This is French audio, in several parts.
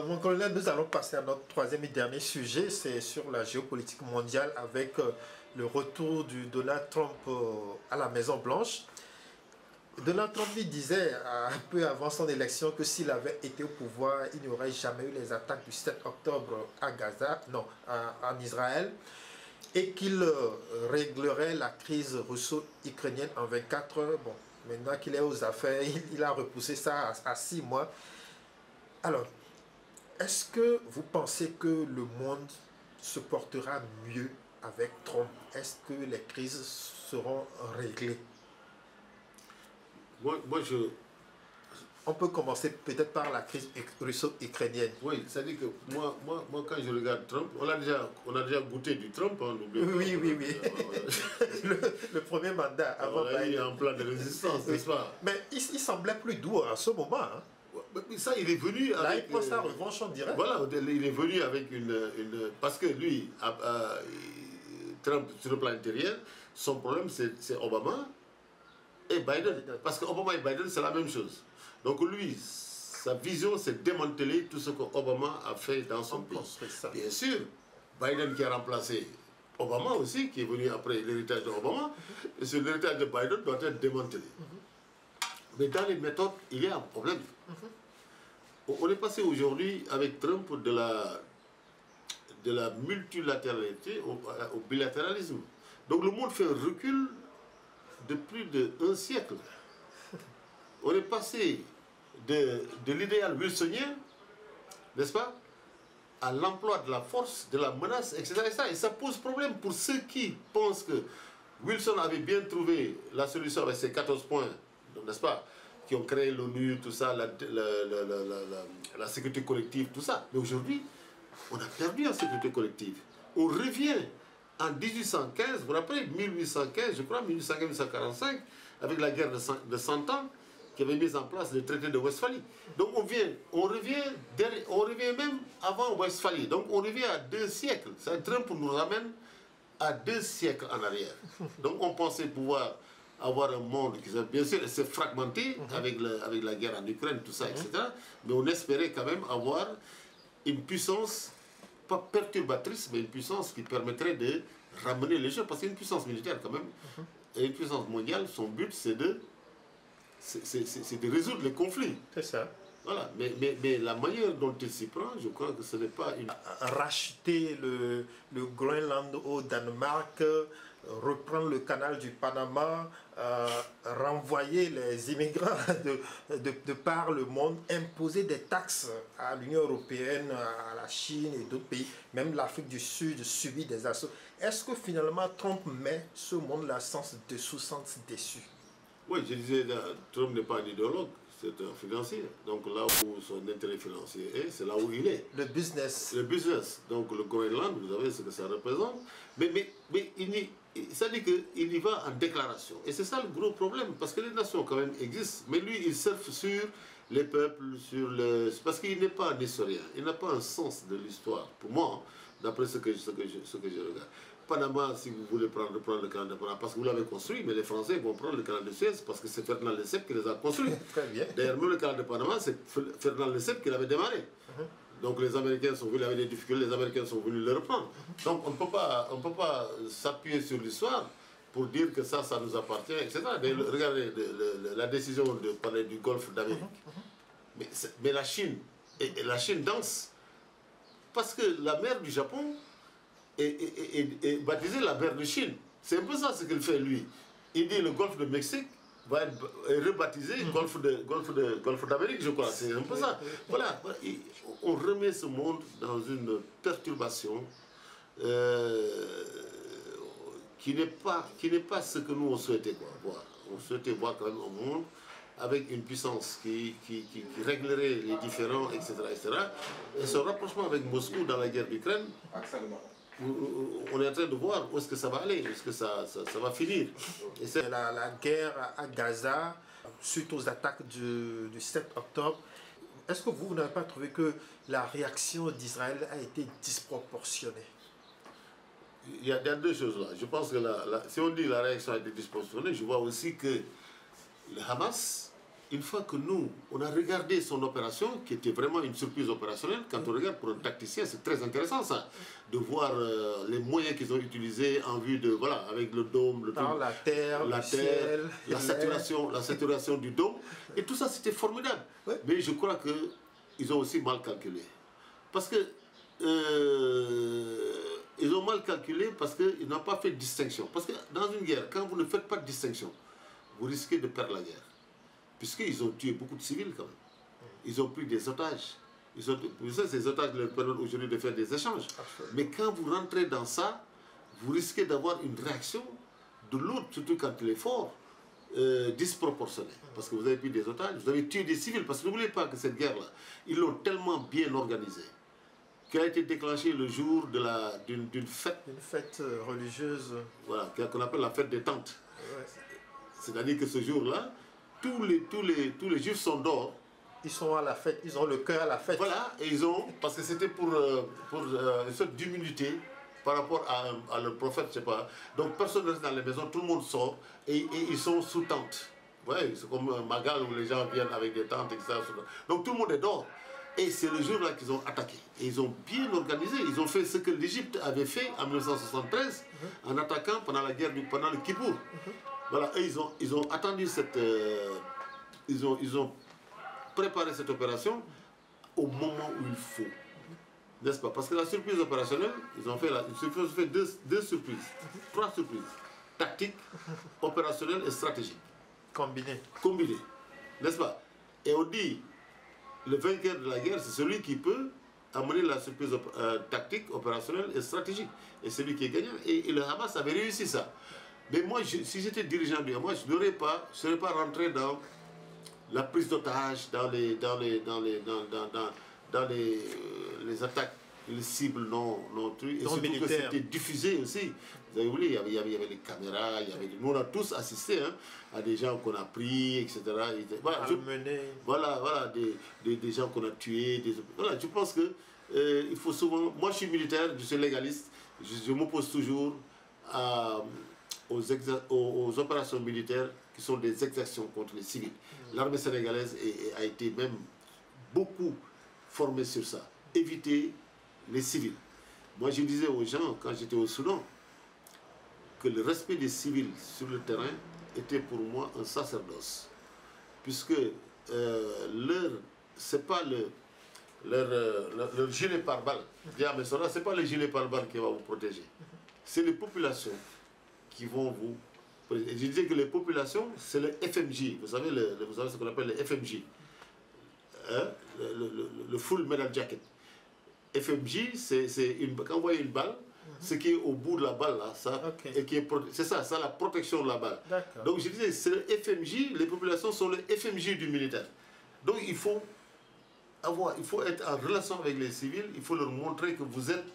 Mon colonel, nous allons passer à notre troisième et dernier sujet, c'est sur la géopolitique mondiale avec le retour du Donald Trump à la Maison Blanche. Donald Trump lui disait un peu avant son élection que s'il avait été au pouvoir, il n'y aurait jamais eu les attaques du 7 octobre à Gaza, non, en Israël, et qu'il réglerait la crise russo-ukrainienne en 24 heures. Bon, maintenant qu'il est aux affaires, il a repoussé ça à 6 mois. Alors, est-ce que vous pensez que le monde se portera mieux avec Trump? Est-ce que les crises seront réglées? Moi, On peut commencer peut-être par la crise russo-ukrainienne. Oui, c'est-à-dire que moi, quand je regarde Trump, on a déjà goûté du Trump, hein, Oui. Le premier mandat avant Biden. Il y a un plan de résistance, n'est-ce pas? Mais il semblait plus doux à ce moment. Hein. Mais ça, il est venu avec... Là, il prend sa revanche en direct. Voilà, il est venu avec une... Parce que lui, Trump, sur le plan intérieur, son problème, c'est Obama et Biden. Parce que Obama et Biden, c'est la même chose. Donc lui, sa vision, c'est démanteler tout ce que Obama a fait dans son pays. Bien sûr, Biden qui a remplacé Obama aussi, qui est venu après l'héritage d'Obama, l'héritage de Biden doit être démantelé. Mais dans les méthodes, il y a un problème. On est passé aujourd'hui avec Trump de la multilatéralité au bilatéralisme. Donc le monde fait un recul de plus d'un siècle. On est passé de l'idéal wilsonien, n'est-ce pas, à l'emploi de la force, de la menace, etc. Et ça pose problème pour ceux qui pensent que Wilson avait bien trouvé la solution avec ses 14 points, n'est-ce pas, qui ont créé l'ONU, tout ça, la sécurité collective, tout ça. Mais aujourd'hui, on a perdu la sécurité collective. On revient en 1815, vous vous rappelez, 1815, je crois, 1815-1845, avec la guerre de 100 ans, qui avait mis en place le traité de Westphalie. Donc on revient même avant Westphalie. Donc on revient à 2 siècles. Trump nous ramène à 2 siècles en arrière. Donc on pensait pouvoir avoir un monde qui, bien sûr, s'est fragmenté avec la guerre en Ukraine, tout ça, etc. Mais on espérait quand même avoir une puissance, pas perturbatrice, mais une puissance qui permettrait de ramener les gens. Parce qu'une puissance militaire, quand même, et une puissance mondiale, son but, c'est de résoudre les conflits. C'est ça. Voilà, mais la manière dont il s'y prend, je crois que ce n'est pas une... Racheter le Groenland au Danemark, reprendre le canal du Panama, renvoyer les immigrants de par le monde, imposer des taxes à l'Union européenne, à la Chine et d'autres pays, même l'Afrique du Sud subit des assauts. Est-ce que finalement Trump met ce monde-là sans dessous, sans dessus? Oui, je disais, Trump n'est pas un idéologue, c'est un financier. Donc là où son intérêt financier est, c'est là où il est. Le business. Le business. Donc le Groenland, vous savez ce que ça représente. Mais ça dit qu'il y va en déclaration. Et c'est ça le gros problème, parce que les nations quand même existent. Mais lui, il surfe sur les peuples, parce qu'il n'est pas un historien. Il n'a pas un sens de l'histoire, pour moi, d'après ce que je regarde. Panama, si vous voulez prendre le canal de Panama, parce que vous l'avez construit, mais les Français vont prendre le canal de Suez parce que c'est Ferdinand Lesseps qui les a construits. Très bien. D'ailleurs, même le canal de Panama, c'est Ferdinand Lesseps qui l'avait démarré. Donc les Américains sont venus avec des difficultés, les Américains sont venus le reprendre. Donc on ne peut pas s'appuyer sur l'histoire pour dire que ça nous appartient, etc. Regardez la décision de parler du Golfe d'Amérique. Mais la Chine, et la Chine danse, parce que la mer du Japon est baptisée la mer de Chine. C'est un peu ça ce qu'il fait lui. Il dit le Golfe de Mexique va être rebaptisé Golfe d'Amérique, je crois. C'est un peu ça. Voilà, on remet ce monde dans une perturbation qui n'est pas ce que nous on souhaitait voir. On souhaitait voir quand même un monde avec une puissance qui réglerait les différends, etc., etc. Et ce rapprochement avec Moscou dans la guerre d'Ukraine, on est en train de voir où est-ce que ça va aller, où est-ce que ça va finir. Et la guerre à Gaza, suite aux attaques du 7 octobre, est-ce que vous n'avez pas trouvé que la réaction d'Israël a été disproportionnée? Il y a 2 choses là. Je pense que si on dit que la réaction a été disproportionnée, je vois aussi que le Hamas une fois que nous, on a regardé son opération, qui était vraiment une surprise opérationnelle, quand on regarde pour un tacticien, c'est très intéressant ça, de voir les moyens qu'ils ont utilisés en vue de, voilà, avec le dôme, la terre, ciel, la saturation du dôme, et tout ça c'était formidable. Ouais. Mais je crois qu'ils ont aussi mal calculé. Parce que, ils ont mal calculé parce qu'ils n'ont pas fait de distinction. Parce que dans une guerre, quand vous ne faites pas de distinction, vous risquez de perdre la guerre. Puisqu'ils ont tué beaucoup de civils quand même. Ils ont pris des otages. Ces otages leur permettent aujourd'hui de faire des échanges. Absolument. Mais quand vous rentrez dans ça, vous risquez d'avoir une réaction de l'autre, surtout quand il est fort, disproportionnée. Parce que vous avez pris des otages, vous avez tué des civils. Parce que n'oubliez pas que cette guerre-là, ils l'ont tellement bien organisée, qu'elle a été déclenchée le jour d'une fête. Une fête religieuse. Voilà, qu'on appelle la fête des tentes. Ouais. C'est-à-dire que ce jour-là, tous les juifs sont dehors. Ils sont à la fête, ils ont le cœur à la fête. Voilà, et ils ont, parce que c'était pour une sorte d'immunité par rapport à le prophète, je sais pas. Donc personne ne reste dans les maisons, tout le monde sort et ils sont sous tente. Ouais, c'est comme un Magal où les gens viennent avec des tentes, etc. Donc tout le monde est dehors. Et c'est le jour-là qu'ils ont attaqué. Et ils ont bien organisé. Ils ont fait ce que l'Égypte avait fait en 1973 en attaquant pendant la guerre, pendant le Kippour. Voilà, et ils ont attendu cette... ils ont préparé cette opération au moment où il faut. N'est-ce pas? Parce que la surprise opérationnelle, ils ont fait deux surprises. Trois surprises. Tactique, opérationnelle et stratégique. Combinées. Combinées. N'est-ce pas? Et on dit, le vainqueur de la guerre, c'est celui qui peut amener la surprise tactique, opérationnelle et stratégique. Et celui qui est gagnant. Et le Hamas avait réussi ça. Mais moi, si j'étais dirigeant du Hamas, je ne serais pas rentré dans la prise d'otages, dans les attaques, les cibles non trucs. Et surtout que c'était diffusé aussi. Vous avez oublié, il y avait les caméras, nous on a tous assisté à des gens qu'on a pris, etc. Voilà, des gens qu'on a tués. Voilà, je pense que il faut souvent... Moi je suis militaire, je suis légaliste, je m'oppose toujours aux opérations militaires qui sont des exactions contre les civils. L'armée sénégalaise a été même beaucoup formée sur ça. Éviter les civils. Moi, je disais aux gens, quand j'étais au Soudan, que le respect des civils sur le terrain était pour moi un sacerdoce. Puisque c'est pas leur gilet pare-balles. C'est pas le gilet pare-balles qui va vous protéger. C'est les populations qui vont vous... Je disais que les populations, c'est le FMJ. Vous savez ce qu'on appelle le FMJ. Le Full Metal Jacket. FMJ, quand vous voyez une balle, ce qui est au bout de la balle, là, c'est ça la protection de la balle. Donc je disais, c'est le FMJ, les populations sont le FMJ du militaire. Donc il faut être en relation avec les civils, il faut leur montrer que vous êtes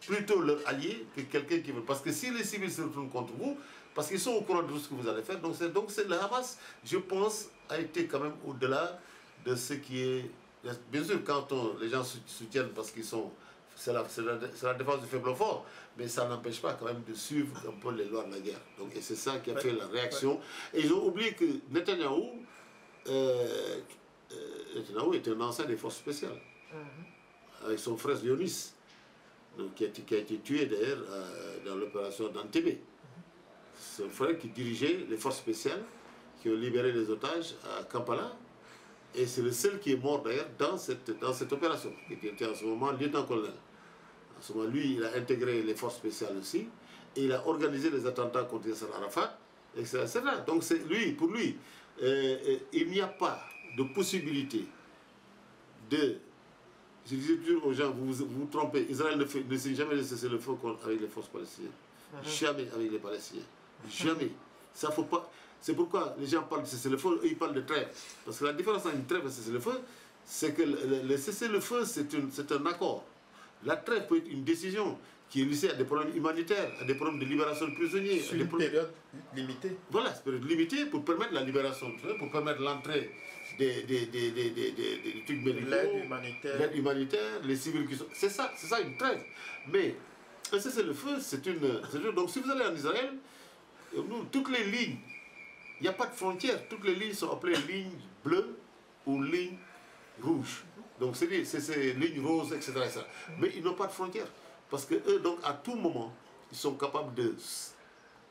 plutôt leur allié que quelqu'un qui veut. Parce que si les civils se retournent contre vous, parce qu'ils sont au courant de tout ce que vous allez faire, donc le Hamas, je pense, a été quand même au-delà de ce qui est... Bien sûr, quand les gens soutiennent parce qu'ils sont... C'est la défense du faible fort, mais ça n'empêche pas quand même de suivre un peu les lois de la guerre. Donc, et c'est ça qui a fait la réaction. Et ils ont oublié que Netanyahou était un ancien des forces spéciales, avec son frère Yonis, donc, qui a été tué d'ailleurs dans l'opération d'Antébé. C'est un frère qui dirigeait les forces spéciales qui ont libéré les otages à Kampala. Et c'est le seul qui est mort d'ailleurs dans cette opération, qui était en ce moment lieutenant-colonel. En ce moment, lui, il a intégré les forces spéciales aussi, et il a organisé les attentats contre Yasser Arafat, etc. Donc pour lui, il n'y a pas de possibilité de... Je disais toujours aux gens, vous vous trompez, Israël ne s'est jamais cessé le feu avec les forces palestiniennes. Jamais avec les Palestiniens. Jamais. Ça faut pas... C'est pourquoi les gens parlent de cessez-le-feu, ils parlent de trêve. Parce que la différence entre une trêve et un cessez-le-feu, c'est que le cessez-le-feu, c'est un accord. La trêve peut être une décision qui est liée à des problèmes humanitaires, à des problèmes de libération de prisonniers. Sur une période limitée. Voilà, c'est une période limitée pour permettre la libération de prisonniers, pour permettre l'entrée des trucs médicaux, l'aide humanitaire, les civils qui sont... C'est ça une trêve. Mais un cessez-le-feu, c'est une... Donc si vous allez en Israël, toutes les lignes Il n'y a pas de frontières. Toutes les lignes sont appelées lignes bleues ou lignes rouges. Donc c'est lignes roses, etc. Mais ils n'ont pas de frontières. Parce que eux, donc, à tout moment, ils sont capables de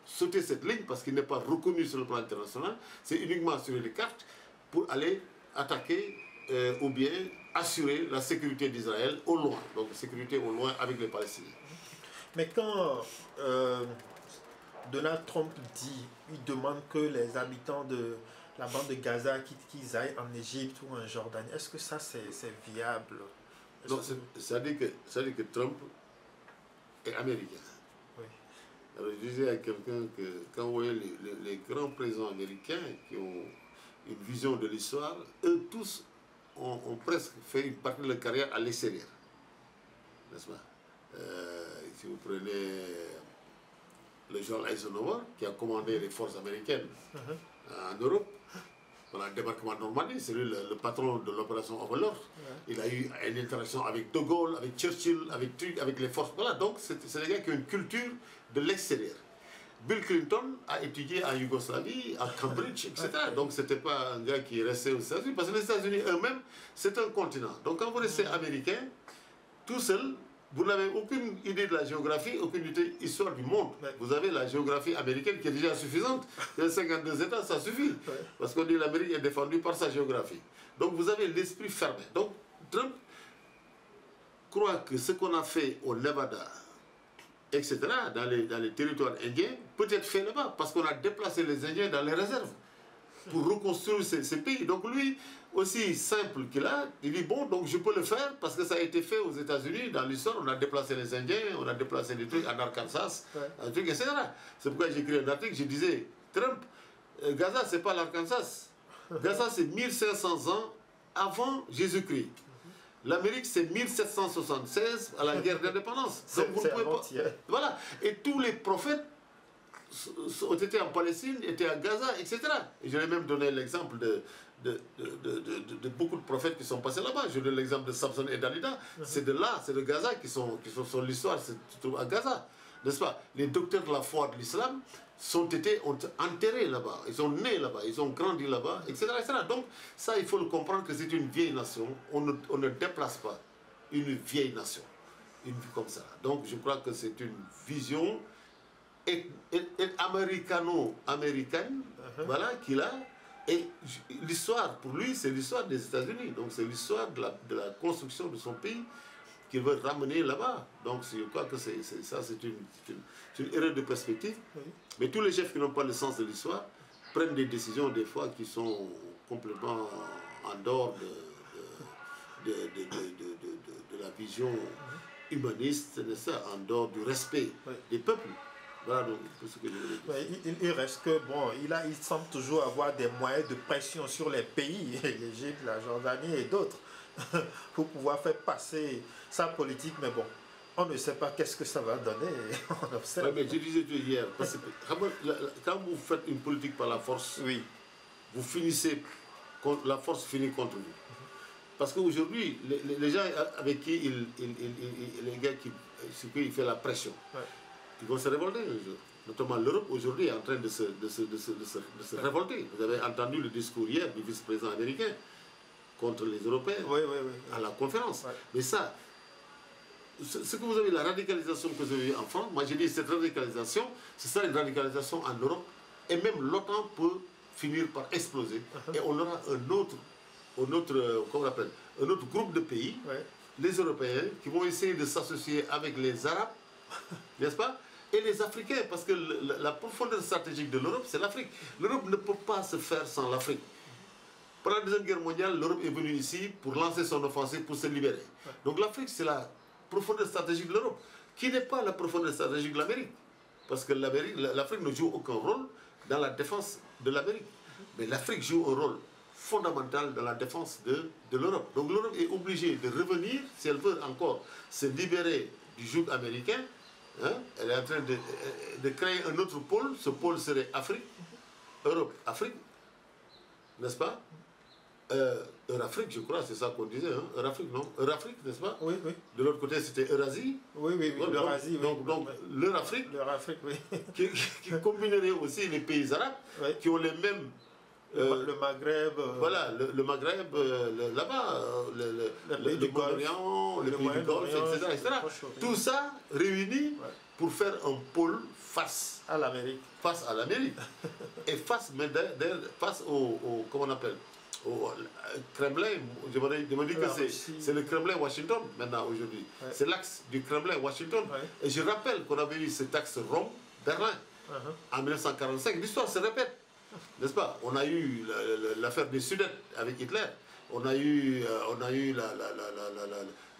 sauter cette ligne parce qu'il n'est pas reconnu sur le plan international. C'est uniquement sur les cartes pour aller attaquer ou bien assurer la sécurité d'Israël au loin. Donc sécurité au loin avec les Palestiniens. Mais quand Donald Trump dit, il demande que les habitants de la bande de Gaza qu'ils aillent en Égypte ou en Jordanie, est-ce que ça c'est viable? Non, ça dit que Trump est américain. Oui. Alors je disais à quelqu'un que quand vous voyez les grands présidents américains qui ont une vision de l'histoire, eux tous ont presque fait une partie de leur carrière à l'extérieur. N'est-ce pas? Si vous prenez le général Eisenhower, qui a commandé les forces américaines en Europe, pendant le débarquement de Normandie, c'est lui le patron de l'opération Overlord. Il a eu une interaction avec De Gaulle, avec Churchill, avec les forces. Voilà, donc c'est des gars qui ont une culture de l'extérieur. Bill Clinton a étudié en Yougoslavie, à Cambridge, etc. Donc ce n'était pas un gars qui est resté aux États-Unis, parce que les États-Unis eux-mêmes, c'est un continent. Donc quand vous restez américain, tout seul, vous n'avez aucune idée de la géographie, aucune idée de l'histoire du monde. Vous avez la géographie américaine qui est déjà suffisante. Il y a 52 États, ça suffit. Parce qu'on dit que l'Amérique est défendue par sa géographie. Donc vous avez l'esprit fermé. Donc Trump croit que ce qu'on a fait au Nevada, etc., dans les territoires indiens, peut être fait là-bas. Parce qu'on a déplacé les Indiens dans les réserves pour reconstruire ces pays. Donc lui, aussi simple qu'il a, il dit bon, donc je peux le faire parce que ça a été fait aux États-Unis, dans l'histoire, on a déplacé les Indiens, on a déplacé des trucs en Arkansas, un truc, etc. C'est pourquoi j'ai écrit un article, je disais, Trump, Gaza, c'est pas l'Arkansas. Gaza, c'est 1500 ans avant Jésus-Christ. L'Amérique, c'est 1776 à la guerre d'indépendance. Donc vous ne pouvez pas. Voilà. Et tous les prophètes ont été en Palestine, étaient à Gaza, etc. Et je vais même donner l'exemple de beaucoup de prophètes qui sont passés là-bas. Je donne l'exemple de Samson et Dalida. C'est de là, c'est de Gaza qui sont l'histoire, se trouve à Gaza. N'est-ce pas? Les docteurs de la foi de l'islam ont enterrés là-bas, ils sont nés là-bas, ils ont grandi là-bas, etc., etc. Donc ça, il faut le comprendre que c'est une vieille nation. On ne déplace pas une vieille nation, une vie comme ça. Donc je crois que c'est une vision américano-américaine, voilà, qu'il a. Et l'histoire, pour lui, c'est l'histoire des États-Unis. Donc c'est l'histoire de la construction de son pays qu'il veut ramener là-bas. Donc je crois que c'est une erreur de perspective. Oui. Mais tous les chefs qui n'ont pas le sens de l'histoire prennent des décisions des fois qui sont complètement en dehors de la vision humaniste, en dehors du respect des peuples. Voilà donc tout ce que je voulais dire. Il reste que, bon, il semble toujours avoir des moyens de pression sur les pays, l'Égypte, la Jordanie et d'autres, pour pouvoir faire passer sa politique, mais bon, on ne sait pas qu'est-ce que ça va donner, on observe. Oui, mais je disais hier, parce que quand vous faites une politique par la force, oui, vous finissez, la force finit contre vous. Parce qu'aujourd'hui, les gens avec qui les gars sur qui il fait la pression, ils vont se révolter. Notamment l'Europe aujourd'hui est en train de se révolter. Vous avez entendu le discours hier du vice-président américain contre les Européens à la conférence. Mais ça, ce que vous avez, la radicalisation que vous avez en France, moi j'ai dit cette radicalisation, ce sera une radicalisation en Europe, et même l'OTAN peut finir par exploser, et on aura un autre groupe de pays, les Européens, qui vont essayer de s'associer avec les Arabes, n'est-ce pas, et les Africains, parce que la profondeur stratégique de l'Europe, c'est l'Afrique. L'Europe ne peut pas se faire sans l'Afrique. Pendant la Deuxième Guerre mondiale, l'Europe est venue ici pour lancer son offensive, pour se libérer. Donc l'Afrique, c'est la profondeur stratégique de l'Europe, qui n'est pas la profondeur stratégique de l'Amérique. Parce que l'Afrique ne joue aucun rôle dans la défense de l'Amérique. Mais l'Afrique joue un rôle fondamental dans la défense de l'Europe. Donc l'Europe est obligée de revenir, si elle veut encore se libérer du joug américain. Elle est en train de créer un autre pôle. Ce pôle serait Afrique, Europe, Afrique, n'est-ce pas? Eurafrique, je crois, c'est ça qu'on disait, hein? Eurafrique, non? Eurafrique, n'est-ce pas? Oui, oui. De l'autre côté, c'était Eurasie. Oui, oui, oui. L'Eurasie, oui. Donc l'Eurafrique, oui. qui combinerait aussi les pays arabes, Oui. qui ont les mêmes... le Maghreb. Voilà, le Maghreb, là-bas, le Moyen-Orient, le pays du Golfe, etc. Tout ça réuni pour faire un pôle face à l'Amérique. Face à l'Amérique. Et face au comment on appelle, au Kremlin. Je me dis que c'est le Kremlin-Washington maintenant aujourd'hui. Ouais. C'est l'axe du Kremlin-Washington. Ouais. Et je rappelle qu'on avait eu cet axe Rome-Berlin en 1945. L'histoire se répète. N'est-ce pas? On a eu l'affaire des Sudètes avec Hitler. On a eu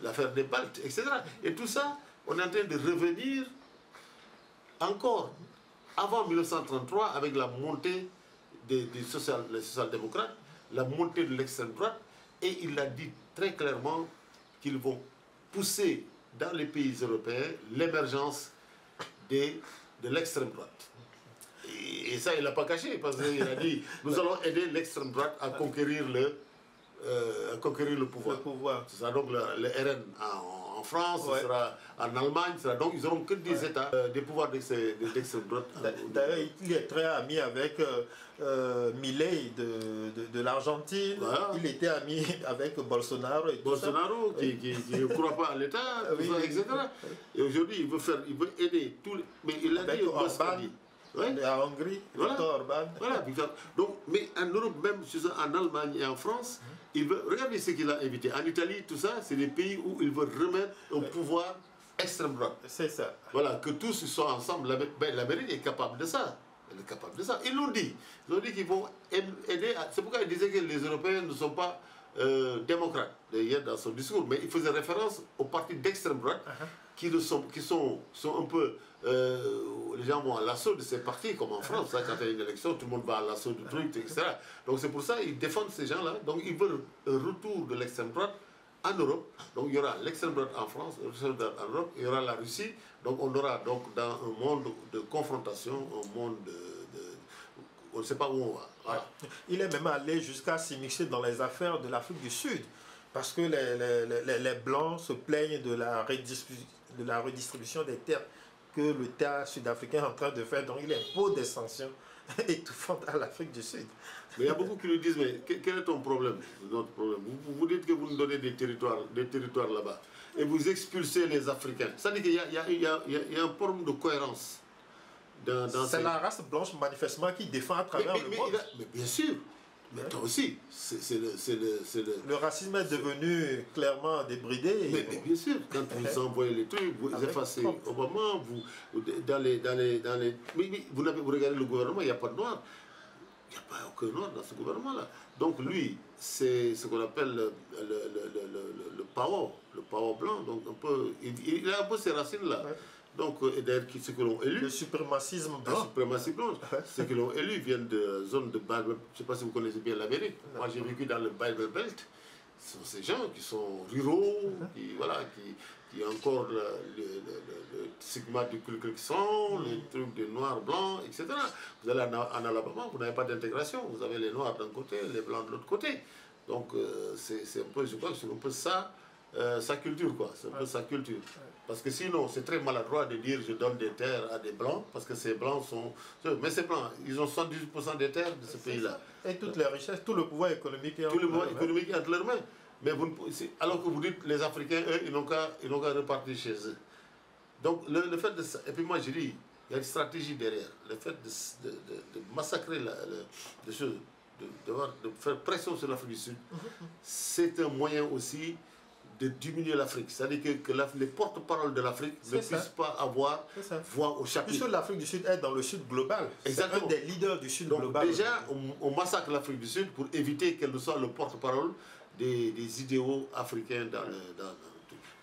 l'affaire des Baltes, etc. Et tout ça, on est en train de revenir encore avant 1933 avec la montée des social-démocrates, la montée de l'extrême droite. Et il a dit très clairement qu'ils vont pousser dans les pays européens l'émergence de l'extrême droite. Et ça, il ne l'a pas caché, parce qu'il a dit, nous allons aider l'extrême droite à conquérir le pouvoir. Ce sera donc le RN en France, ce sera en Allemagne, donc ils n'auront que des États, des pouvoirs d'extrême droite. D'ailleurs, il est très ami avec Milei de l'Argentine, il était ami avec Bolsonaro. Bolsonaro qui ne croit pas à l'État, etc. Et aujourd'hui, il veut aider tous les... Mais il a dit Orban. En Hongrie, Viktor Orban. Voilà, donc, mais en Europe, même en Allemagne et en France, il veut, regardez ce qu'il a invité. En Italie, tout ça, c'est des pays où il veut remettre au pouvoir extrême droite. C'est ça. Voilà, que tous soient ensemble. L'Amérique est capable de ça. Elle est capable de ça. Ils l'ont dit. Ils ont dit qu'ils vont aider. C'est pourquoi ils disaient que les Européens ne sont pas démocrates, hier dans son discours. Mais il faisait référence aux partis d'extrême droite qui sont un peu... les gens vont à l'assaut de ces partis, comme en France, hein, quand il y a une élection, tout le monde va à l'assaut du truc, etc. Donc c'est pour ça qu'ils défendent ces gens-là. Donc ils veulent un retour de l'extrême droite en Europe. Donc il y aura l'extrême droite en France, l'extrême droite en Europe, il y aura la Russie. Donc on aura donc dans un monde de confrontation, un monde on ne sait pas où on va. Voilà. Il est même allé jusqu'à s'immiscer dans les affaires de l'Afrique du Sud, parce que les Blancs se plaignent de la redistribution des terres que l'État sud-africain est en train de faire. Donc il impose des sanctions étouffantes à l'Afrique du Sud. Mais il y a beaucoup qui lui disent, mais quel est ton problème? Notre problème. Vous dites que vous nous donnez des territoires là-bas, et vous expulsez les Africains. Ça veut dire qu'il y a un problème de cohérence. C'est la race blanche manifestement qui défend à travers le monde. Mais bien sûr. Mais toi aussi, le racisme est devenu clairement débridé. Mais bien sûr, quand vous envoyez les trucs, vous effacez Obama, vous regardez le gouvernement, il n'y a pas de noir. Il n'y a pas aucun noir dans ce gouvernement-là. Donc lui, c'est ce qu'on appelle le power blanc. Donc il a un peu ces racines-là. Ouais. Donc, d'ailleurs, ceux qui l'ont élu... Le suprémacisme blanc. La suprématie blanche. Ceux qui l'ont élu viennent de zones de Bible. Je ne sais pas si vous connaissez bien l'Amérique. Moi, j'ai vécu dans le Bible Belt. Ce sont ces gens qui sont ruraux, qui ont encore le stigma du Ku Klux Klan, les trucs des noirs, blancs, etc. Vous allez en Alabama, vous n'avez pas d'intégration. Vous avez les noirs d'un côté, les blancs de l'autre côté. Donc, c'est un peu, je crois que c'est un peu ça, sa culture, quoi. C'est un peu sa culture. Parce que sinon, c'est très maladroit de dire je donne des terres à des blancs, parce que ces blancs sont... Mais ces blancs, ils ont 78% des terres de ce pays-là. Et toutes les richesses, tout le pouvoir économique est tout le pouvoir économique est entre leurs mains. Mais alors que vous dites, les Africains, eux, ils n'ont qu'à repartir chez eux. Donc, le fait de ça... Et puis moi, je dis, il y a une stratégie derrière. Le fait de massacrer les choses, de faire pression sur l'Afrique du Sud, c'est un moyen aussi de diminuer l'Afrique. C'est-à-dire que les porte-paroles de l'Afrique ne puissent pas avoir voix au chapitre. Puisque l'Afrique du Sud est dans le Sud global. C'est un des leaders du Sud global. Donc déjà, on massacre l'Afrique du Sud pour éviter qu'elle ne soit le porte-parole des idéaux africains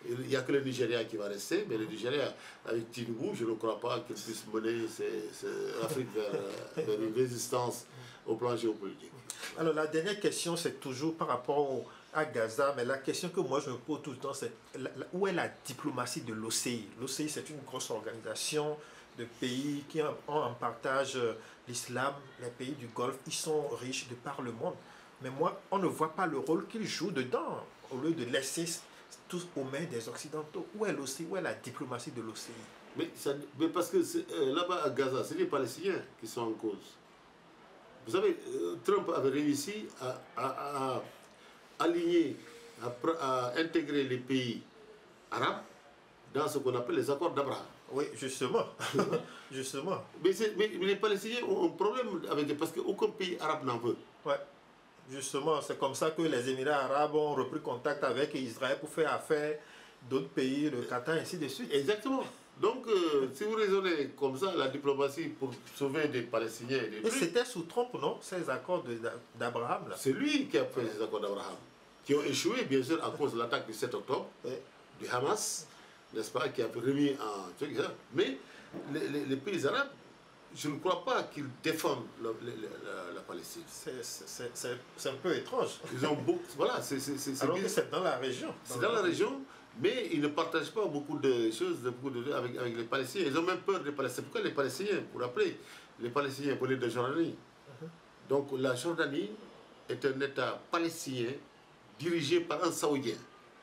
il n'y a que le Nigeria qui va rester, mais le Nigeria, avec Tinubu, je ne crois pas qu'il puisse mener l'Afrique vers une résistance au plan géopolitique. Alors la dernière question, c'est toujours par rapport à Gaza, mais la question que moi je me pose tout le temps, c'est où est la diplomatie de l'OCI? L'OCI, c'est une grosse organisation de pays qui ont en partage l'islam, les pays du Golfe, ils sont riches de par le monde. Mais moi, on ne voit pas le rôle qu'il joue dedans, au lieu de laisser tous aux mains des Occidentaux. Où est l'OCI? Où est la diplomatie de l'OCI? Mais parce que là-bas à Gaza, c'est les Palestiniens qui sont en cause. Vous savez, Trump avait réussi à aligner, à intégrer les pays arabes dans ce qu'on appelle les accords d'Abraham. Oui, justement. Justement. Mais les Palestiniens ont un problème avec parce qu'aucun pays arabe n'en veut. Ouais. Justement, c'est comme ça que les Émirats arabes ont repris contact avec Israël pour faire affaire d'autres pays, le Qatar, ainsi de suite. Exactement. Donc, si vous raisonnez comme ça, la diplomatie pour sauver des Palestiniens et des trucs... c'était sous Trump, non? Ces accords d'Abraham, là. C'est lui qui a fait ces accords d'Abraham, qui ont échoué, bien sûr, à cause de l'attaque du 7 octobre, du Hamas, n'est-ce pas, qui a remis en truc, ça. Mais les pays arabes, je ne crois pas qu'ils défendent la Palestine. C'est un peu étrange. Ils ont beaucoup... Voilà, alors que c'est dans la région. C'est dans la région, mais ils ne partagent pas beaucoup de choses avec les Palestiniens. Ils ont même peur des Palestiniens. Pourquoi les Palestiniens? Pour rappeler, les Palestiniens venaient de Jordanie. Donc la Jordanie est un État palestinien dirigé par un Saoudien.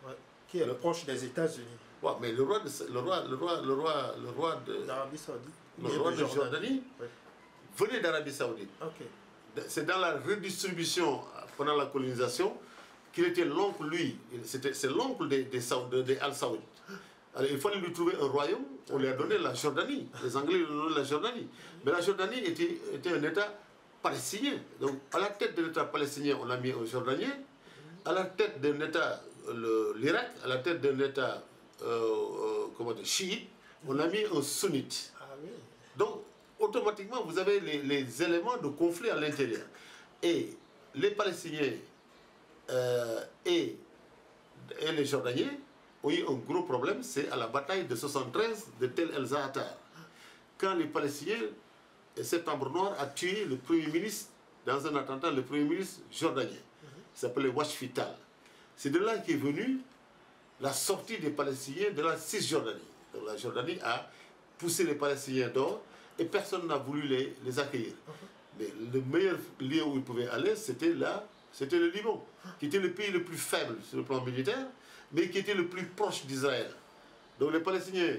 Ouais, qui est le proche des États-Unis. Ouais, mais le roi d'Arabie Saoudite. Le roi de Jordanie venait d'Arabie Saoudite. Okay. C'est dans la redistribution pendant la colonisation qu'il était l'oncle, lui. C'est l'oncle des Al-Saoud. Alors il fallait lui trouver un royaume. On lui a donné la Jordanie. Les Anglais lui ont donné la Jordanie. Mais la Jordanie était un État palestinien. Donc à la tête de l'État palestinien, on a mis un Jordanien. À la tête d'un État, l'Irak, à la tête d'un État chiite, on a mis un sunnite. Donc, automatiquement, vous avez les éléments de conflit à l'intérieur. Et les Palestiniens et les Jordaniens ont eu un gros problème, c'est à la bataille de 73 de Tel el-Zahatar. Quand les Palestiniens, Septembre Noir, a tué le Premier ministre, dans un attentat, le Premier ministre jordanien. Il s'appelait Washfital. C'est de là qu'est venue la sortie des Palestiniens de la Cisjordanie. Donc la Jordanie a poussé les Palestiniens dehors et personne n'a voulu les accueillir. Mais le meilleur lieu où ils pouvaient aller, c'était le Liban, qui était le pays le plus faible sur le plan militaire, mais qui était le plus proche d'Israël. Donc les Palestiniens,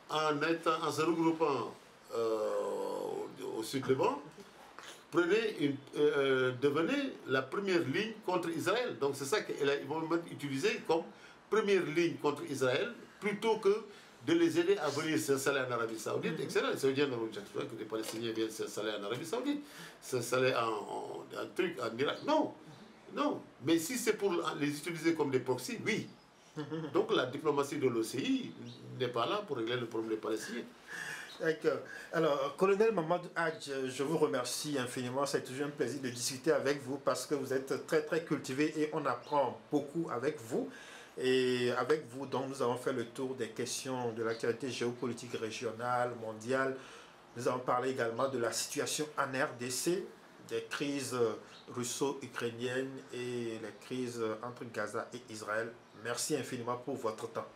en se regroupant au sud-Liban, devenaient la première ligne contre Israël. Donc c'est ça qu'ils vont utiliser comme première ligne contre Israël, plutôt que de les aider à venir s'installer en Arabie Saoudite, etc. Ça veut dire que les Palestiniens viennent s'installer en Arabie Saoudite, s'installer en Irak. Non, non. Mais si c'est pour les utiliser comme des proxys, oui. Donc la diplomatie de l'OCI n'est pas là pour régler le problème des Palestiniens. D'accord. Alors, colonel Mamadou Hadj, je vous remercie infiniment. C'est toujours un plaisir de discuter avec vous parce que vous êtes très très cultivé et on apprend beaucoup avec vous. Et avec vous, donc, nous avons fait le tour des questions de l'actualité géopolitique régionale, mondiale. Nous avons parlé également de la situation en RDC, des crises russo-ukrainiennes et les crises entre Gaza et Israël. Merci infiniment pour votre temps.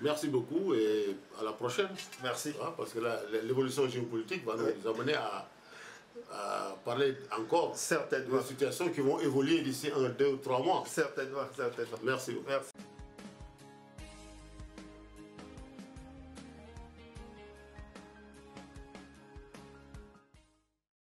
Merci beaucoup et à la prochaine. Merci. Parce que l'évolution géopolitique va nous amener à parler encore certainement de situations qui vont évoluer d'ici 1, 2 ou 3 mois. Certainement, certainement. Merci beaucoup. Merci.